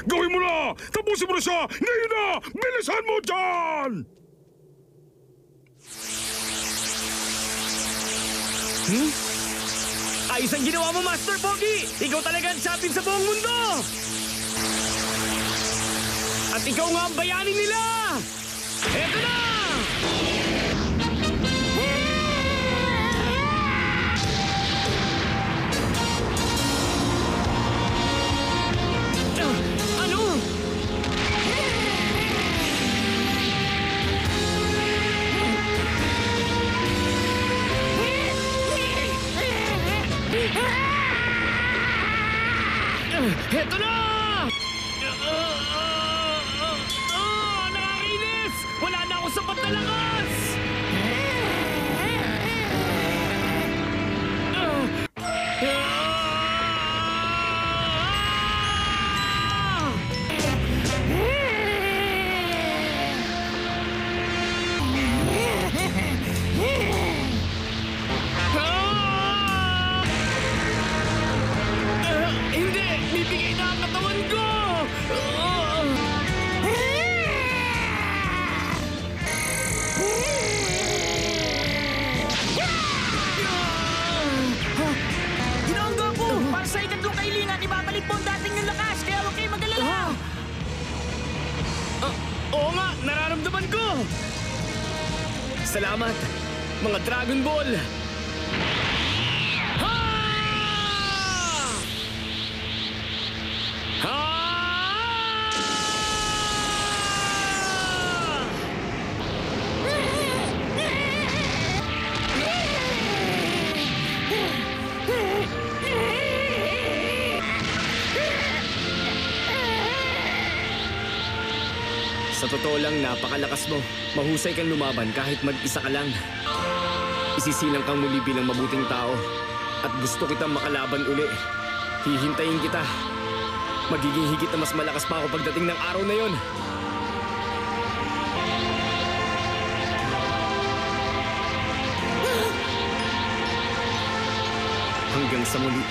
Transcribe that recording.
Gawin mo na! Tapusin mo na siya! Ngayon na! Bilisan mo dyan! Ayos ang ginawa mo, Master Pogi! Ikaw talaga ang champion sa buong mundo! At ikaw nga ang bayani nila! Eto na! Ano? Eto na! Nakakainis! Wala na akong sapat na lakas! Hindi! Bibigay na ang katawan ko! Ginonggo po! Para sa ikatlong kailingan, ibabalik po ang dating yung lakas, kaya huwag kayo mag-alala! Oo nga, nararamdaman ko! Salamat, mga Dragon Ball! Ha! Ha! Sa totoo lang, napakalakas mo. Mahusay kang lumaban kahit mag-isa ka lang. Isisilang kang muli bilang mabuting tao. At gusto kitang makalaban uli. Hihintayin kita. Magiging higit na mas malakas pa ako pagdating ng araw na yon. Hanggang sa muli.